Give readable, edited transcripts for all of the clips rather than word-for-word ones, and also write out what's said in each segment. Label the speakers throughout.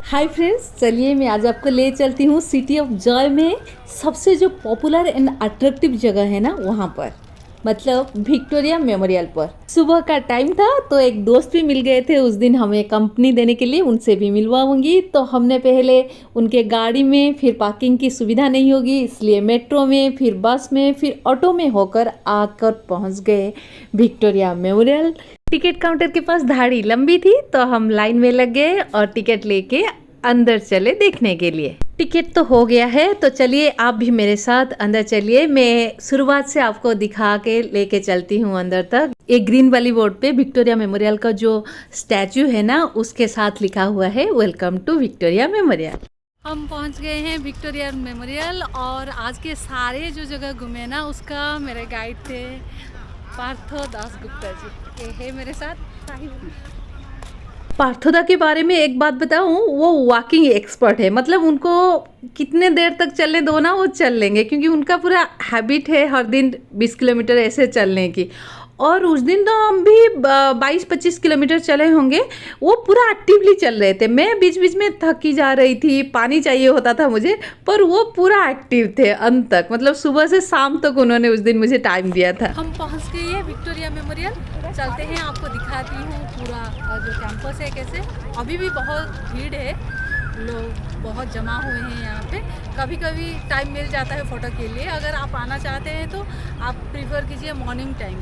Speaker 1: Hi friends, चलिए मैं आज आपको ले चलती हूँ सिटी ऑफ जॉय में सबसे जो पॉपुलर एंड अट्रैक्टिव जगह है ना, वहाँ पर मतलब विक्टोरिया मेमोरियल पर। सुबह का टाइम था तो एक दोस्त भी मिल गए थे उस दिन हमें कंपनी देने के लिए, उनसे भी मिलवाऊंगी। तो हमने पहले उनके गाड़ी में, फिर पार्किंग की सुविधा नहीं होगी इसलिए मेट्रो में, फिर बस में, फिर ऑटो में होकर आकर पहुंच गए विक्टोरिया मेमोरियल। टिकट काउंटर के पास धाड़ी लंबी थी तो हम लाइन में लग गए और टिकट लेके अंदर चले देखने के लिए। टिकट तो हो गया है तो चलिए आप भी मेरे साथ अंदर चलिए। मैं शुरुआत से आपको दिखा के लेके चलती हूँ अंदर तक। एक ग्रीन वाली बोर्ड पे विक्टोरिया मेमोरियल का जो स्टैचू है ना, उसके साथ लिखा हुआ है वेलकम टू विक्टोरिया मेमोरियल। हम पहुंच गए हैं विक्टोरिया मेमोरियल और आज के सारे जो जगह घूमे ना, उसका मेरे गाइड थे पार्थो दास गुप्ता जी। ये है मेरे साथ। पार्थोदा के बारे में एक बात बताऊं, वो वॉकिंग एक्सपर्ट है। मतलब उनको कितने देर तक चलने दो ना, वो चल लेंगे, क्योंकि उनका पूरा हैबिट है हर दिन 20 किलोमीटर ऐसे चलने की। और उस दिन तो हम भी 22-25 किलोमीटर चले होंगे। वो पूरा एक्टिवली चल रहे थे। मैं बीच बीच में थकी जा रही थी, पानी चाहिए होता था मुझे, पर वो पूरा एक्टिव थे अंत तक। मतलब सुबह से शाम तक उन्होंने उस दिन मुझे टाइम दिया था। हम पहुंच गए हैं विक्टोरिया मेमोरियल। चलते हैं, आपको दिखाती हूँ पूरा जो कैंपस है कैसे। अभी भी बहुत भीड़ है, लोग बहुत जमा हुए हैं यहाँ पे। कभी कभी टाइम मिल जाता है फ़ोटो के लिए। अगर आप आना चाहते हैं तो आप प्रीफर कीजिए मॉर्निंग टाइम,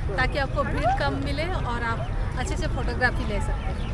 Speaker 1: ताकि आपको भीड़ कम मिले और आप अच्छे से फोटोग्राफी ले सकते हैं।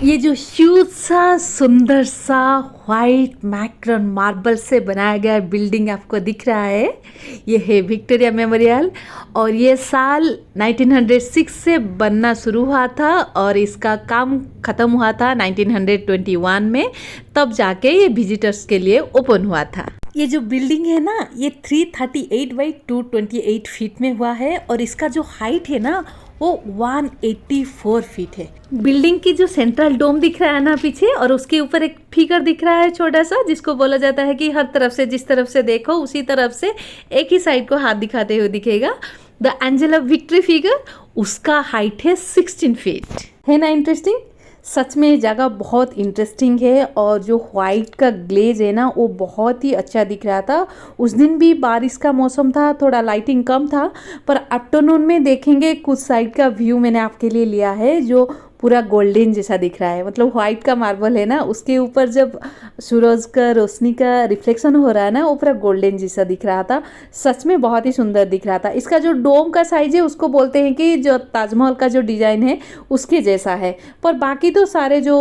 Speaker 1: ये जो ह्यूज सा सुंदर सा वाइट मैक्रोन मार्बल से बनाया गया बिल्डिंग आपको दिख रहा है, ये है विक्टोरिया मेमोरियल। और ये साल 1906 से बनना शुरू हुआ था और इसका काम ख़त्म हुआ था 1921 में। तब जाके ये विजिटर्स के लिए ओपन हुआ था। ये जो बिल्डिंग है ना, ये 338 बाई 228 फीट में हुआ है और इसका जो हाइट है ना, वो 184 फीट है। बिल्डिंग की जो सेंट्रल डोम दिख रहा है ना पीछे, और उसके ऊपर एक फिगर दिख रहा है छोटा सा, जिसको बोला जाता है कि हर तरफ से, जिस तरफ से देखो उसी तरफ से एक ही साइड को हाथ दिखाते हुए दिखेगा। The angel of victory figure, उसका हाइट है 16 फीट। है ना इंटरेस्टिंग? सच में जगह बहुत इंटरेस्टिंग है। और जो वाइट का ग्लेज है ना, वो बहुत ही अच्छा दिख रहा था। उस दिन भी बारिश का मौसम था, थोड़ा लाइटिंग कम था, पर आफ्टरनून में देखेंगे कुछ साइड का व्यू मैंने आपके लिए लिया है जो पूरा गोल्डन जैसा दिख रहा है। मतलब वाइट का मार्बल है ना, उसके ऊपर जब सूरज का रोशनी का रिफ्लेक्शन हो रहा है ना, वो पूरा गोल्डन जैसा दिख रहा था। सच में बहुत ही सुंदर दिख रहा था। इसका जो डोम का साइज है, उसको बोलते हैं कि जो ताजमहल का जो डिज़ाइन है उसके जैसा है। पर बाकी तो सारे जो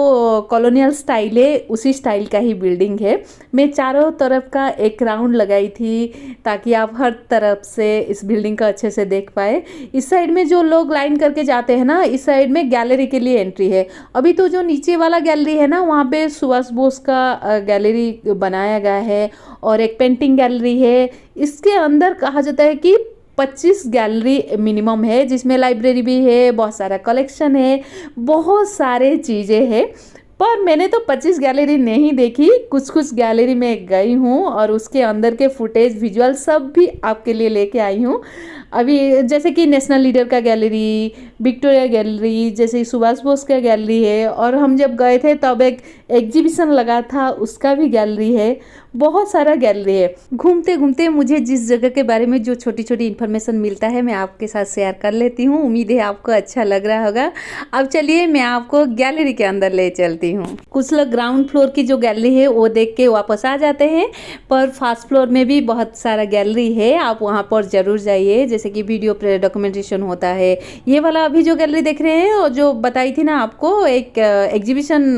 Speaker 1: कॉलोनियल स्टाइल है, उसी स्टाइल का ही बिल्डिंग है। मैं चारों तरफ का एक राउंड लगाई थी ताकि आप हर तरफ से इस बिल्डिंग को अच्छे से देख पाए। इस साइड में जो लोग लाइन करके जाते हैं ना, इस साइड में गैलरी के लिए एंट्री है। अभी तो जो नीचे वाला गैलरी है ना, वहाँ पे सुभाष बोस का गैलरी बनाया गया है और एक पेंटिंग गैलरी है। इसके अंदर कहा जाता है कि 25 गैलरी मिनिमम है, जिसमें लाइब्रेरी भी है, बहुत सारा कलेक्शन है, बहुत सारे चीज़ें हैं। पर मैंने तो 25 गैलरी नहीं देखी, कुछ कुछ गैलरी में गई हूँ और उसके अंदर के फुटेज, विजुअल सब भी आपके लिए लेके आई हूँ। अभी जैसे कि नेशनल लीडर का गैलरी, विक्टोरिया गैलरी, जैसे सुभाष बोस का गैलरी है। और हम जब गए थे तब एक एग्जीबिशन लगा था, उसका भी गैलरी है। बहुत सारा गैलरी है। घूमते घूमते मुझे जिस जगह के बारे में जो छोटी छोटी इन्फॉर्मेशन मिलता है, मैं आपके साथ शेयर कर लेती हूँ। उम्मीद है आपको अच्छा लग रहा होगा। अब चलिए मैं आपको गैलरी के अंदर ले चलती हूँ। कुछ लोग ग्राउंड फ्लोर की जो गैलरी है वो देख के वापस आ जाते हैं, पर फर्स्ट फ्लोर में भी बहुत सारा गैलरी है, आप वहाँ पर ज़रूर जाइए। जैसे कि वीडियो डॉक्यूमेंटेशन होता है। ये वाला अभी जो गैलरी देख रहे हैं, और जो बताई थी ना आपको, एक एग्जीबिशन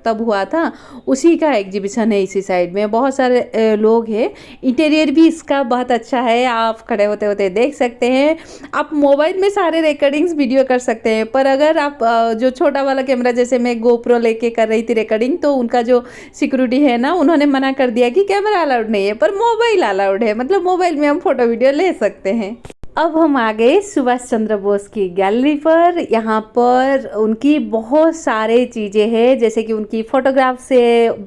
Speaker 1: तब हुआ था, उसी का एग्जीबिशन है इसी साइड में। बहुत सारे लोग हैं। इंटीरियर भी इसका बहुत अच्छा है, आप खड़े होते होते देख सकते हैं। आप मोबाइल में सारे रिकॉर्डिंग्स वीडियो कर सकते हैं, पर अगर आप जो छोटा वाला कैमरा, जैसे मैं गोप्रो लेके कर रही थी रिकॉर्डिंग, तो उनका जो सिक्योरिटी है ना, उन्होंने मना कर दिया कि कैमरा अलाउड नहीं है, पर मोबाइल अलाउड है। मतलब मोबाइल में हम फोटो वीडियो ले सकते हैं। अब हम आ गए सुभाष चंद्र बोस की गैलरी पर। यहाँ पर उनकी बहुत सारे चीज़ें हैं, जैसे कि उनकी फ़ोटोग्राफ से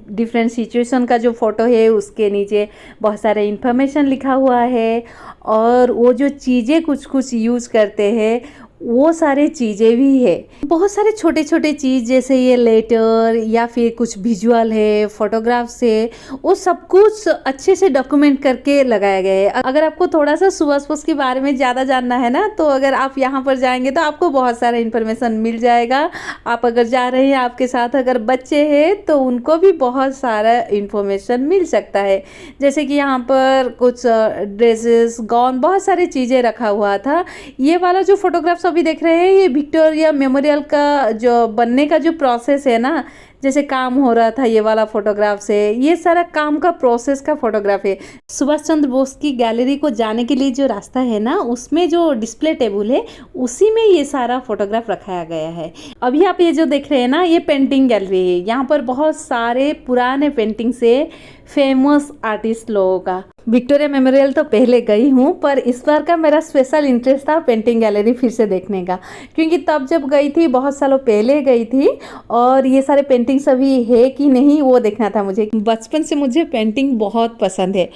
Speaker 1: डिफरेंट सिचुएशन का जो फ़ोटो है, उसके नीचे बहुत सारे इन्फॉर्मेशन लिखा हुआ है। और वो जो चीज़ें कुछ कुछ यूज़ करते हैं, वो सारे चीज़ें भी है। बहुत सारे छोटे छोटे चीज़ जैसे ये लेटर या फिर कुछ विजुअल है, फोटोग्राफ्स है, वो सब कुछ अच्छे से डॉक्यूमेंट करके लगाया गया है। अगर आपको थोड़ा सा सुभाष के बारे में ज़्यादा जानना है ना, तो अगर आप यहाँ पर जाएंगे तो आपको बहुत सारा इन्फॉर्मेशन मिल जाएगा। आप अगर जा रहे हैं, आपके साथ अगर बच्चे हैं तो उनको भी बहुत सारा इन्फॉर्मेशन मिल सकता है। जैसे कि यहाँ पर कुछ ड्रेसेस, गाउन, बहुत सारी चीज़ें रखा हुआ था। ये वाला जो फोटोग्राफ्स अभी देख रहे हैं, ये विक्टोरिया मेमोरियल का जो बनने का जो प्रोसेस है ना, जैसे काम हो रहा था, ये वाला फोटोग्राफ से, ये सारा काम का प्रोसेस का फोटोग्राफ है। सुभाष चंद्र बोस की गैलरी को जाने के लिए जो रास्ता है ना, उसमें जो डिस्प्ले टेबल है उसी में ये सारा फोटोग्राफ रखाया गया है। अभी आप ये जो देख रहे हैं ना, ये पेंटिंग गैलरी है। यहाँ पर बहुत सारे पुराने पेंटिंग से फेमस आर्टिस्ट लोगों का। विक्टोरिया मेमोरियल तो पहले गई हूँ, पर इस बार का मेरा स्पेशल इंटरेस्ट था पेंटिंग गैलरी फिर से देखने का, क्योंकि तब जब गई थी बहुत सालों पहले गई थी, और ये सारे पेंटिंग्स अभी है कि नहीं वो देखना था मुझे। बचपन से मुझे पेंटिंग बहुत पसंद है,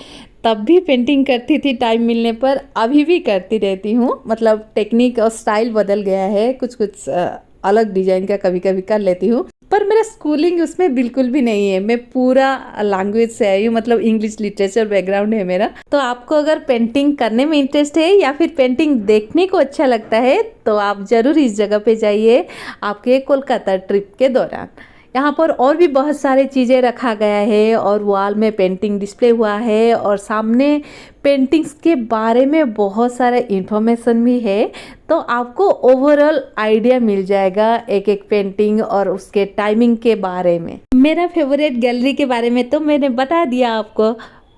Speaker 1: तब भी पेंटिंग करती थी टाइम मिलने पर, अभी भी करती रहती हूँ। मतलब टेक्निक और स्टाइल बदल गया है, कुछ कुछ अलग डिजाइन का कभी कभी कर लेती हूँ, पर मेरा स्कूलिंग उसमें बिल्कुल भी नहीं है। मैं पूरा लैंग्वेज से आई हूँ, मतलब इंग्लिश लिटरेचर बैकग्राउंड है मेरा। तो आपको अगर पेंटिंग करने में इंटरेस्ट है या फिर पेंटिंग देखने को अच्छा लगता है, तो आप ज़रूर इस जगह पे जाइए आपके कोलकाता ट्रिप के दौरान। यहाँ पर और भी बहुत सारे चीज़ें रखा गया है, और वॉल में पेंटिंग डिस्प्ले हुआ है, और सामने पेंटिंग्स के बारे में बहुत सारा इंफॉर्मेशन भी है। तो आपको ओवरऑल आइडिया मिल जाएगा एक एक पेंटिंग और उसके टाइमिंग के बारे में। मेरा फेवरेट गैलरी के बारे में तो मैंने बता दिया आपको,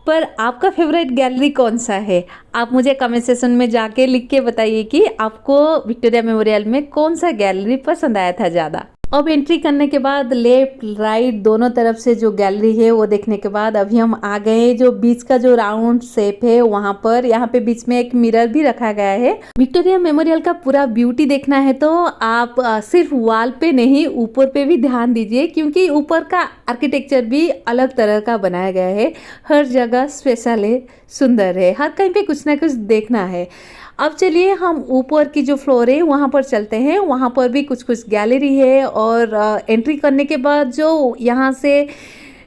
Speaker 1: पर आपका फेवरेट गैलरी कौन सा है? आप मुझे कमेंट सेक्शन में जाके लिख के बताइए कि आपको विक्टोरिया मेमोरियल में कौन सा गैलरी पसंद आया था ज़्यादा। अब एंट्री करने के बाद लेफ्ट राइट दोनों तरफ से जो गैलरी है वो देखने के बाद अभी हम आ गए जो बीच का जो राउंड शेप है वहाँ पर। यहाँ पे बीच में एक मिरर भी रखा गया है। विक्टोरिया मेमोरियल का पूरा ब्यूटी देखना है तो आप सिर्फ वॉल पे नहीं ऊपर पे भी ध्यान दीजिए, क्योंकि ऊपर का आर्किटेक्चर भी अलग तरह का बनाया गया है। हर जगह स्पेशल है, सुंदर है, हर कहीं पे कुछ ना कुछ देखना है। अब चलिए हम ऊपर की जो फ्लोर है वहाँ पर चलते हैं। वहाँ पर भी कुछ कुछ गैलरी है, और एंट्री करने के बाद जो यहाँ से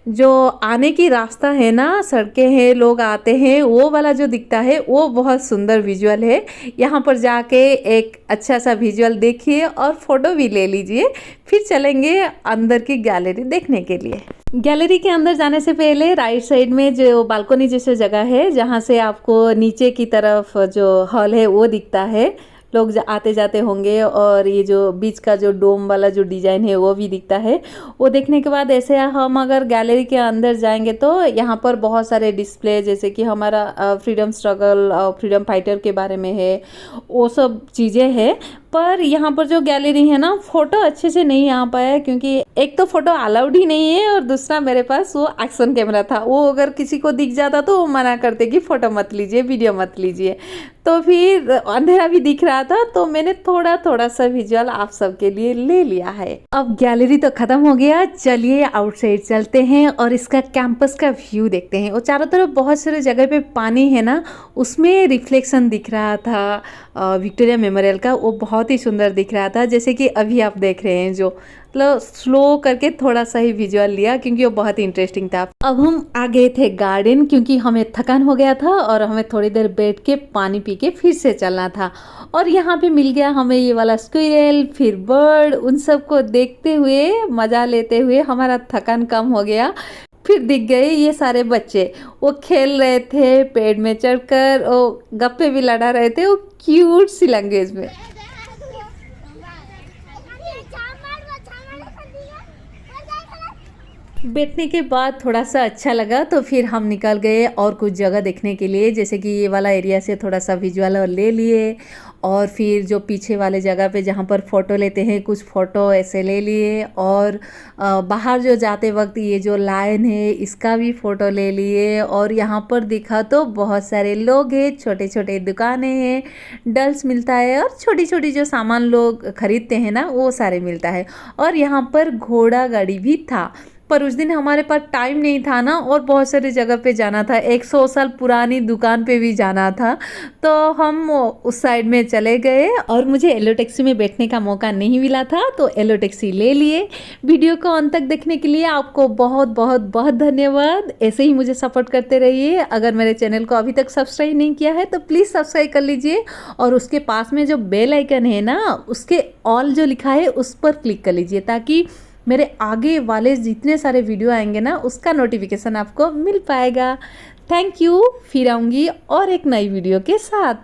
Speaker 1: जो आने की रास्ता है ना, सड़कें हैं, लोग आते हैं, वो वाला जो दिखता है वो बहुत सुंदर विजुअल है। यहाँ पर जाके एक अच्छा सा विजुअल देखिए और फोटो भी ले लीजिए, फिर चलेंगे अंदर की गैलरी देखने के लिए। गैलरी के अंदर जाने से पहले राइट साइड में जो बालकनी जैसे जगह है, जहाँ से आपको नीचे की तरफ जो हॉल है वो दिखता है, लोग आते जाते होंगे, और ये जो बीच का जो डोम वाला जो डिज़ाइन है वो भी दिखता है। वो देखने के बाद ऐसे हम अगर गैलरी के अंदर जाएंगे तो यहाँ पर बहुत सारे डिस्प्ले, जैसे कि हमारा फ्रीडम स्ट्रगल और फ्रीडम फाइटर के बारे में है, वो सब चीज़ें हैं। पर यहाँ पर जो गैलरी है ना, फ़ोटो अच्छे से नहीं आ पाया, क्योंकि एक तो फ़ोटो अलाउड ही नहीं है, और दूसरा मेरे पास वो एक्शन कैमरा था। वो अगर किसी को दिख जाता तो वो मना करते कि फ़ोटो मत लीजिए, वीडियो मत लीजिए। तो फिर अंधेरा भी दिख रहा था, तो मैंने थोड़ा थोड़ा सा विजुअल आप सबके लिए ले लिया है। अब गैलरी तो ख़त्म हो गया, चलिए आउटसाइड चलते हैं और इसका कैंपस का व्यू देखते हैं। और चारों तरफ बहुत सारे जगह पे पानी है ना, उसमें रिफ्लेक्शन दिख रहा था विक्टोरिया मेमोरियल का, वो बहुत ही सुंदर दिख रहा था। जैसे कि अभी आप देख रहे हैं, जो मतलब स्लो करके थोड़ा सा ही विजुअल लिया, क्योंकि वो बहुत ही इंटरेस्टिंग था। अब हम आ गए थे गार्डन, क्योंकि हमें थकान हो गया था और हमें थोड़ी देर बैठ के पानी पी के फिर से चलना था। और यहाँ पे मिल गया हमें ये वाला स्क्विरल, फिर बर्ड, उन सबको देखते हुए मज़ा लेते हुए हमारा थकान कम हो गया। फिर दिख गए ये सारे बच्चे, वो खेल रहे थे पेड़ में चढ़कर, वो गप्पे भी लड़ा रहे थे, वो क्यूट सी लैंग्वेज में। बैठने के बाद थोड़ा सा अच्छा लगा, तो फिर हम निकल गए और कुछ जगह देखने के लिए, जैसे कि ये वाला एरिया से थोड़ा सा विजुअल और ले लिए, और फिर जो पीछे वाले जगह पे जहाँ पर फ़ोटो लेते हैं कुछ फ़ोटो ऐसे ले लिए, और बाहर जो जाते वक्त ये जो लायन है इसका भी फ़ोटो ले लिए। और यहाँ पर दिखा तो बहुत सारे लोग हैं, छोटे छोटे दुकानें हैं, डल्स मिलता है, और छोटी छोटी जो सामान लोग खरीदते हैं ना वो सारे मिलता है। और यहाँ पर घोड़ा गाड़ी भी था, पर उस दिन हमारे पास टाइम नहीं था ना, और बहुत सारी जगह पे जाना था, 100 साल पुरानी दुकान पे भी जाना था। तो हम उस साइड में चले गए और मुझे येलो टैक्सी में बैठने का मौका नहीं मिला था, तो येलो टैक्सी ले लिए। वीडियो को अंत तक देखने के लिए आपको बहुत बहुत बहुत धन्यवाद। ऐसे ही मुझे सपोर्ट करते रहिए। अगर मेरे चैनल को अभी तक सब्सक्राइब नहीं किया है तो प्लीज़ सब्सक्राइब कर लीजिए, और उसके पास में जो बेल आइकन है ना, उसके ऑल जो लिखा है उस पर क्लिक कर लीजिए, ताकि मेरे आगे वाले जितने सारे वीडियो आएंगे ना, उसका नोटिफिकेशन आपको मिल पाएगा। Thank you. फिर आऊँगी और एक नई वीडियो के साथ।